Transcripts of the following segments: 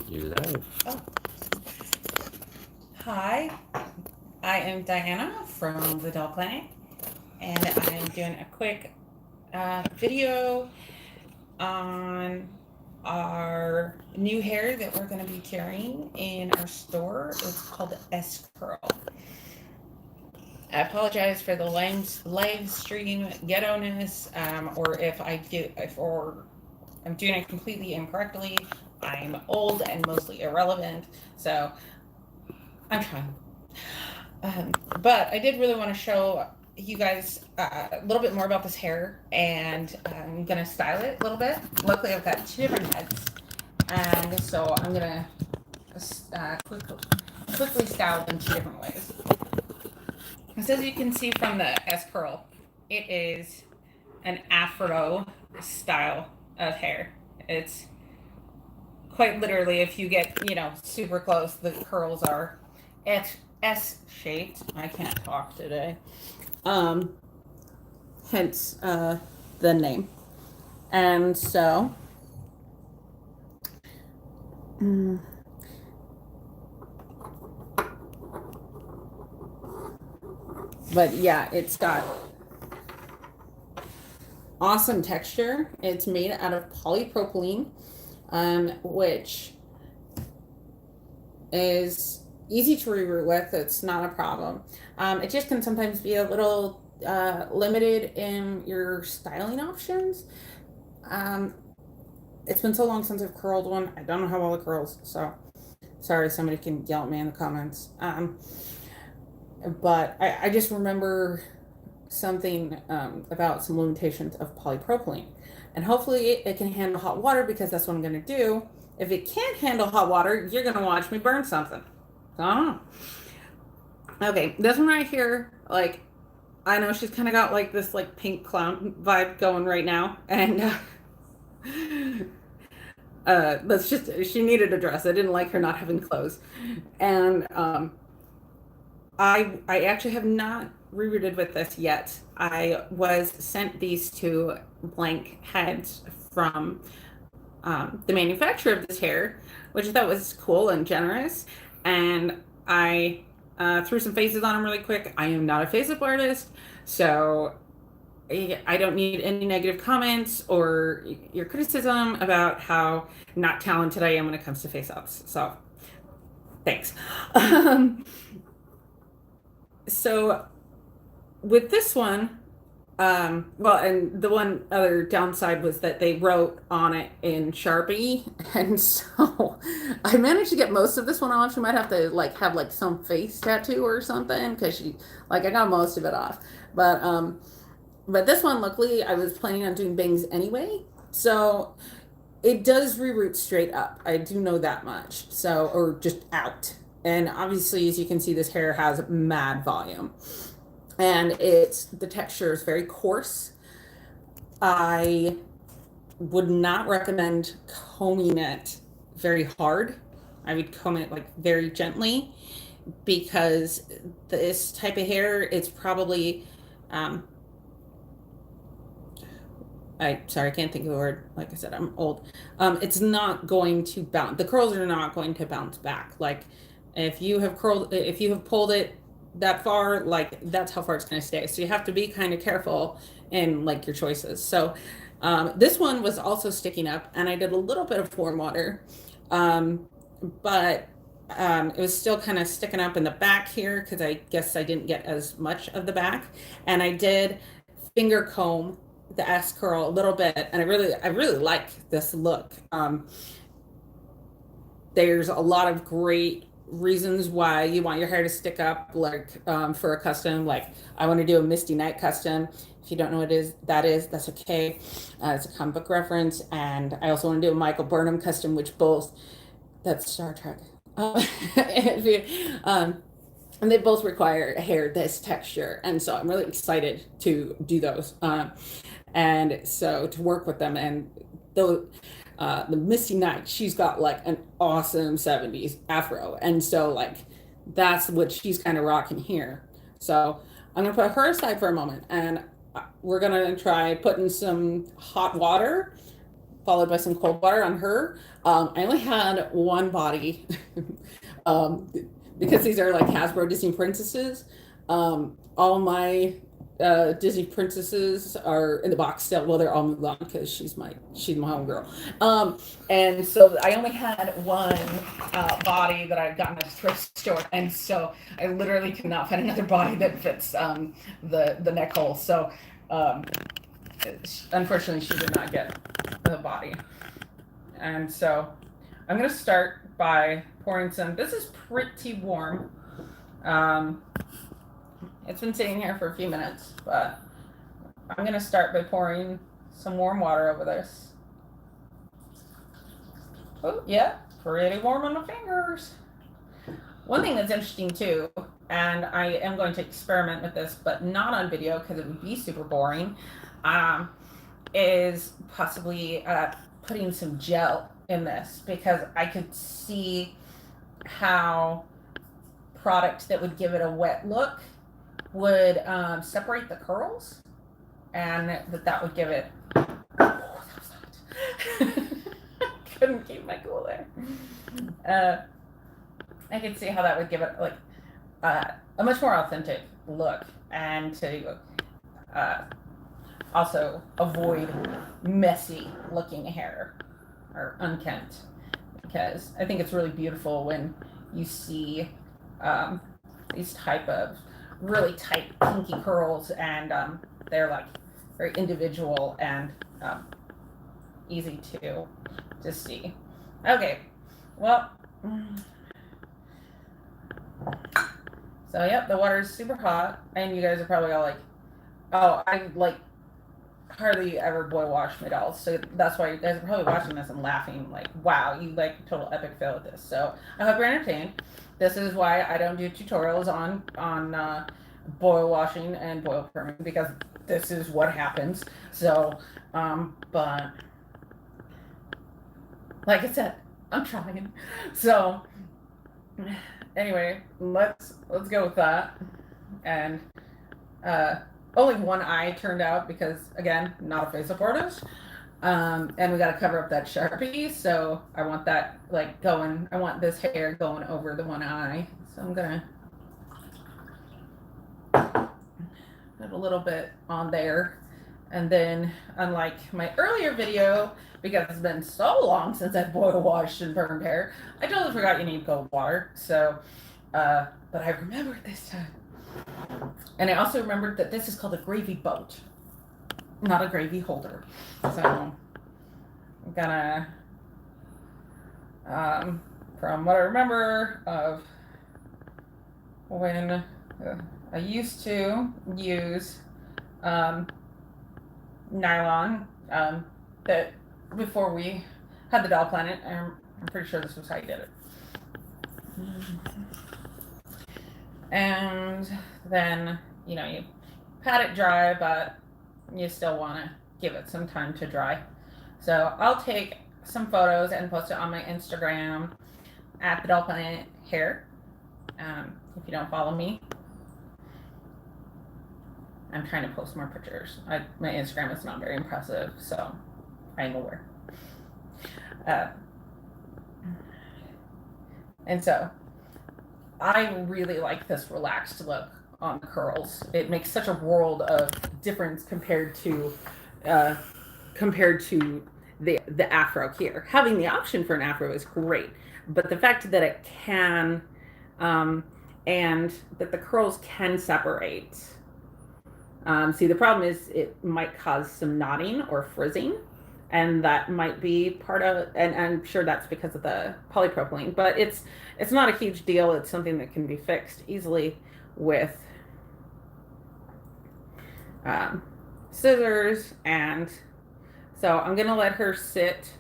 You live. Oh. Hi, I am Diana from the Doll Clinic, and I'm doing a quick video on our new hair that we're going to be carrying in our store. It's called the S Curl. I apologize for the live stream ghetto-ness, or if I do, if or I'm doing it completely incorrectly. I'm old and mostly irrelevant, so I'm trying. But I did really want to show you guys a little bit more about this hair, and I'm gonna style it a little bit. Luckily, I've got two different heads, and so I'm gonna quickly style them two different ways. So as you can see from the S curl, it is an Afro style of hair. It's quite literally, if you get super close, the curls are S shaped. I can't talk today. Um, Hence the name. And so, but yeah, it's got awesome texture. It's made out of polypropylene, which is easy to reroute with. It's not a problem. It just can sometimes be a little limited in your styling options. It's been so long since I've curled one. I don't know how well it curls, so sorry, somebody can yell at me in the comments. But I just remember something about some limitations of polypropylene. And hopefully it can handle hot water, because that's what I'm going to do. If it can't handle hot water, you're going to watch me burn something. I don't know. Okay, this one right here, like, I know she's kind of got like this like pink clown vibe going right now. And that's just, she needed a dress. I didn't like her not having clothes. And I actually have not rerouted with this yet. I was sent these two blank heads from the manufacturer of this hair, which I thought was cool and generous. And I threw some faces on them really quick. I am not a face-up artist, so I don't need any negative comments or your criticism about how not talented I am when it comes to face-ups. So thanks. So with this one, well, and the one other downside was that they wrote on it in Sharpie, and so I managed to get most of this one off. She might have to like have like some face tattoo or something, because she, like, I got most of it off. But this one, luckily, I was planning on doing bangs anyway, so it does reroute straight up. I do know that much. So, or just out. And obviously, as you can see, this hair has mad volume. And the texture is very coarse. I would not recommend combing it very hard. I would comb it like very gently, because this type of hair, it's probably sorry, I can't think of the word. Like I said, I'm old. It's not going to bounce. The curls are not going to bounce back. Like, if you have pulled it that far, like, that's how far it's going to stay. So you have to be kind of careful in like your choices. So this one was also sticking up, and I did a little bit of warm water, but it was still kind of sticking up in the back here, because I guess I didn't get as much of the back. And I did finger comb the S curl a little bit, and I really like this look. There's a lot of great reasons why you want your hair to stick up, like for a custom. Like, I want to do a Misty Night custom. If you don't know what that's okay. It's a comic book reference. And I also want to do a Michael Burnham custom, which both, that's Star Trek. And they both require hair this texture, and so I'm really excited to do those. And so to work with them. And the Misty Night, she's got like an awesome 70s afro, and so like that's what she's kind of rocking here. So I'm gonna put her aside for a moment, and we're gonna try putting some hot water followed by some cold water on her. I only had one body um, because these are like Hasbro Disney princesses. All my Disney princesses are in the box still. Well, they're all moved on because she's my homegirl. And so I only had one body that I'd gotten at a thrift store, and so I literally could not find another body that fits the neck hole. So unfortunately, she did not get the body. And so I'm going to start by pouring some. This is pretty warm. It's been sitting here for a few minutes, but I'm going to start by pouring some warm water over this. Oh, yeah, pretty warm on the fingers. One thing that's interesting too, and I am going to experiment with this, but not on video because it would be super boring, is possibly putting some gel in this, because I could see how product that would give it a wet look would separate the curls, and that would give it. Oh, that was hot. Couldn't keep my cool there. I could see how that would give it like a much more authentic look, and to also avoid messy looking hair or unkempt, because I think it's really beautiful when you see these type of really tight kinky curls, and they're like very individual and easy to see. Okay, well, so yep, the water is super hot, and you guys are probably all like, oh, I like hardly ever boil wash my dolls, so that's why you guys are probably watching this and laughing like, wow, you like total epic fail at this. So I hope you're entertained. This is why I don't do tutorials on boil washing and boil perming, because this is what happens. So but like I said, I'm trying. So anyway, let's go with that. And only one eye turned out because, again, not a face-up artist. And we got to cover up that Sharpie, so I want that like going. I want this hair going over the one eye, so I'm gonna put a little bit on there. And then, unlike my earlier video, because it's been so long since I've boiled, washed, and burned hair, I totally forgot you need cold water. So, but I remembered this time. And I also remembered that this is called a gravy boat, not a gravy holder. So I'm gonna, from what I remember of when I used to use nylon, that before we had the Doll Planet, I'm pretty sure this was how you did it. And then, you know, you pat it dry, but you still want to give it some time to dry. So I'll take some photos and post it on my Instagram at the Doll Planet Hair. If you don't follow me, I'm trying to post more pictures. My Instagram is not very impressive, so I'm aware. And so I really like this relaxed look on the curls. It makes such a world of difference compared to the Afro here. Having the option for an Afro is great, but the fact that it can and that the curls can separate. See, the problem is it might cause some knotting or frizzing, and that might be part of, and I'm sure that's because of the polypropylene, but it's not a huge deal. It's something that can be fixed easily with scissors. And so I'm gonna let her sit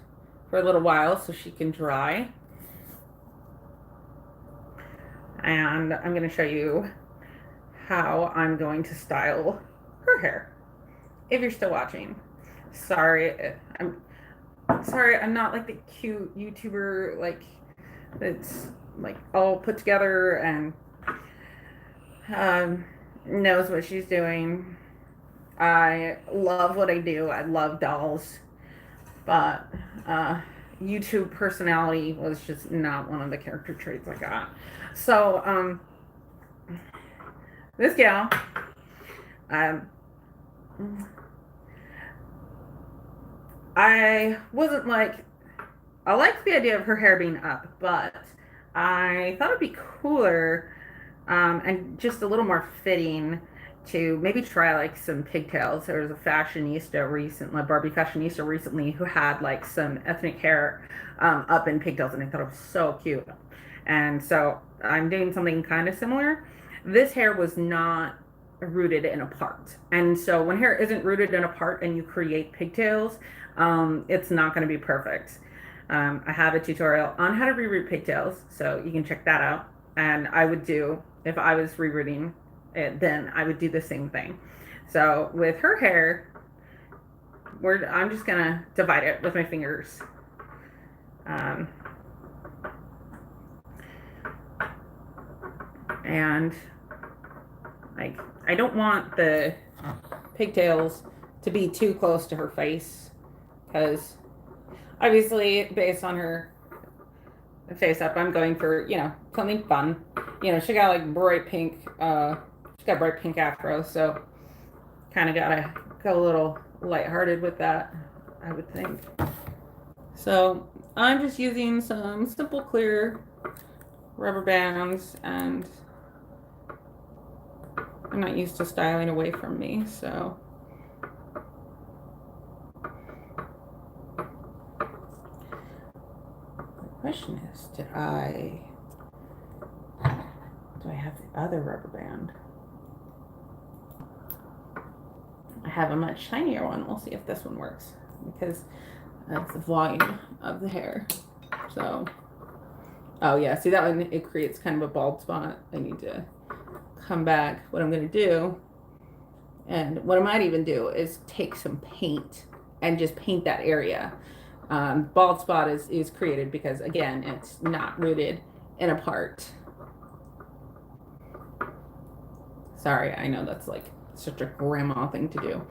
for a little while so she can dry, and I'm gonna show you how I'm going to style her hair. If you're still watching, sorry, I'm not like the cute YouTuber like that's like all put together and knows what she's doing. I love what I do. I love dolls, but YouTube personality was just not one of the character traits I got. So this gal, um, I wasn't like I liked the idea of her hair being up, but I thought it'd be cooler and just a little more fitting to maybe try like some pigtails. There was a fashionista recently, a Barbie fashionista recently, who had like some ethnic hair up in pigtails, and I thought it was so cute. And so I'm doing something kind of similar. This hair was not rooted in a part, and so when hair isn't rooted in a part and you create pigtails, it's not going to be perfect. I have a tutorial on how to reroot pigtails, so you can check that out. And I would do, if I was rerooting it, then I would do the same thing. So with her hair, I'm just gonna divide it with my fingers. Um, and like, I don't want the pigtails to be too close to her face, because obviously based on her face up, I'm going for, something fun. She got like bright pink, she got bright pink afro, so kind of gotta go a little lighthearted with that, I would think. So I'm just using some simple clear rubber bands, and I'm not used to styling away from me, so. The question is, do I have the other rubber band? I have a much shinier one. We'll see if this one works, because that's the volume of the hair. So, oh yeah, see that one, it creates kind of a bald spot. I need to come back. What I'm going to do, and what I might even do, is take some paint and just paint that area. Bald spot is created because, again, it's not rooted in a part. Sorry, I know that's like such a grandma thing to do.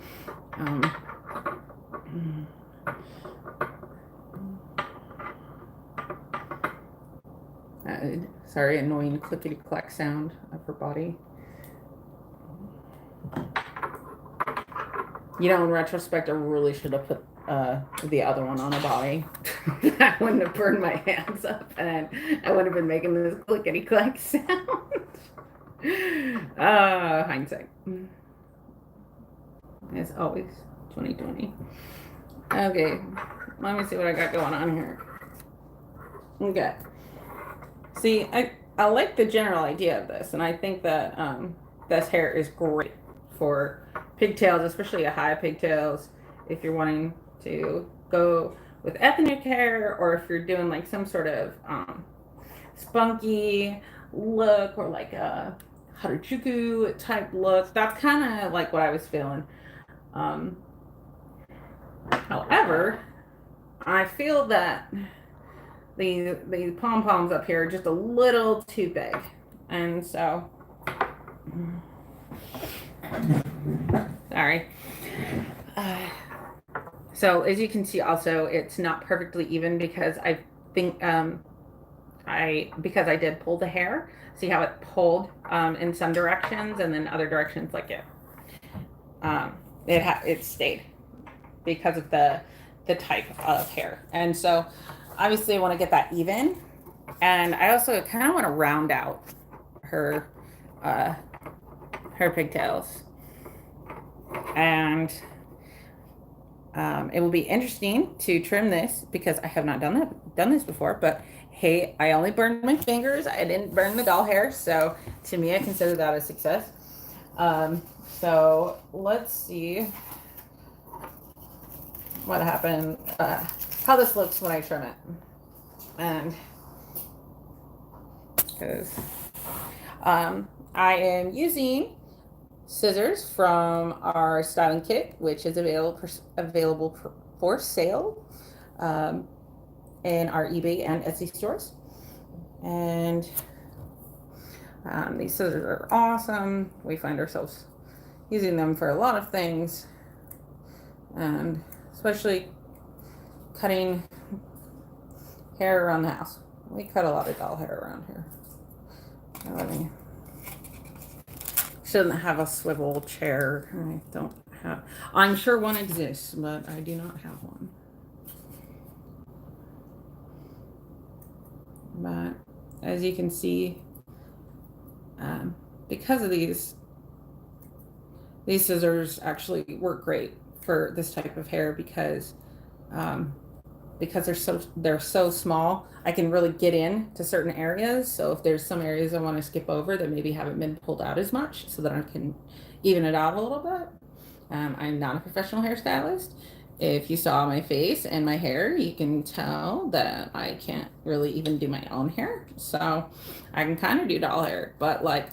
Sorry, annoying clickety-clack sound of her body. In retrospect, I really should have put the other one on a body. I wouldn't have burned my hands up, and I would have been making this clickety-clack sound. Hindsight. As always, 2020. Okay, let me see what I got going on here. Okay. See, I like the general idea of this, and I think that this hair is great for pigtails, especially a high pigtails, if you're wanting to go with ethnic hair, or if you're doing like some sort of spunky look, or like a Harajuku type look. That's kind of like what I was feeling. However, I feel that the pom-poms up here are just a little too big, and so sorry. So as you can see, also it's not perfectly even, because I think because I did pull the hair. See how it pulled in some directions, and then other directions like it stayed because of the type of hair. And so obviously I want to get that even, and I also kind of want to round out her pigtails. And it will be interesting to trim this, because I have not done this before. But hey, I only burned my fingers. I didn't burn the doll hair, so to me, I consider that a success. So let's see what happened, how this looks when I trim it, and because I am using scissors from our styling kit, which is available for sale in our eBay and Etsy stores. And these scissors are awesome. We find ourselves using them for a lot of things, and especially cutting hair around the house. We cut a lot of doll hair around here. I mean, shouldn't have a swivel chair. I don't have. I'm sure one exists, but I do not have one. But as you can see, because of these scissors actually work great for this type of hair because they're so small. I can really get in to certain areas. So if there's some areas I want to skip over that maybe haven't been pulled out as much, so that I can even it out a little bit. I'm not a professional hairstylist. If you saw my face and my hair, you can tell that I can't really even do my own hair. So I can kind of do doll hair, but like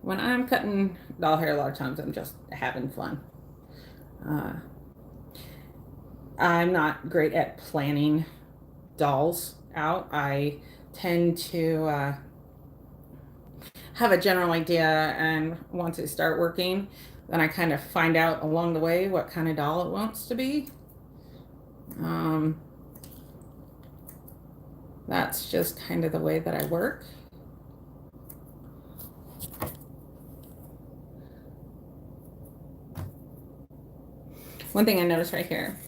when I'm cutting doll hair, a lot of times I'm just having fun. I'm not great at planning dolls out. I tend to have a general idea, and once I start working, then I kind of find out along the way what kind of doll it wants to be. That's just kind of the way that I work. One thing I noticed right here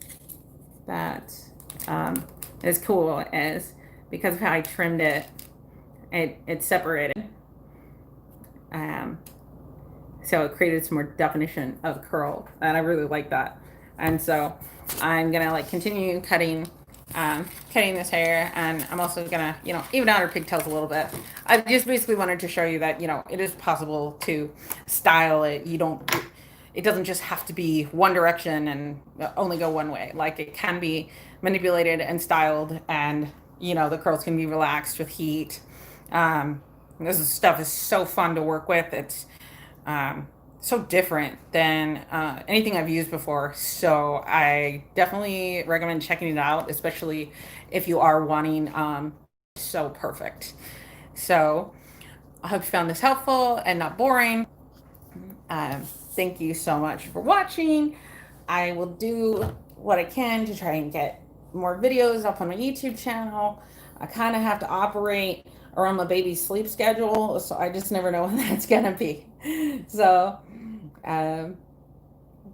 that is cool is because of how I trimmed it, it's separated. So it created some more definition of curl, and I really like that. And so I'm gonna like continue cutting this hair, and I'm also gonna, even out her pigtails a little bit. I just basically wanted to show you that, it is possible to style it. It doesn't just have to be one direction and only go one way. Like, it can be manipulated and styled, and the curls can be relaxed with heat. This stuff is so fun to work with. It's so different than anything I've used before. So I definitely recommend checking it out, especially if you are wanting so perfect. So I hope you found this helpful and not boring. Thank you so much for watching. I will do what I can to try and get more videos up on my YouTube channel. I kind of have to operate around my baby's sleep schedule, so I just never know when that's gonna be. So if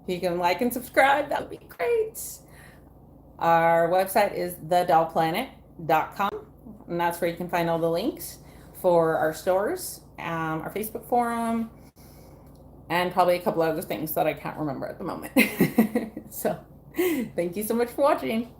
you can like and subscribe, that would be great. Our website is thedollplanet.com, and that's where you can find all the links for our stores, our Facebook forum, and probably a couple other things that I can't remember at the moment. So thank you so much for watching.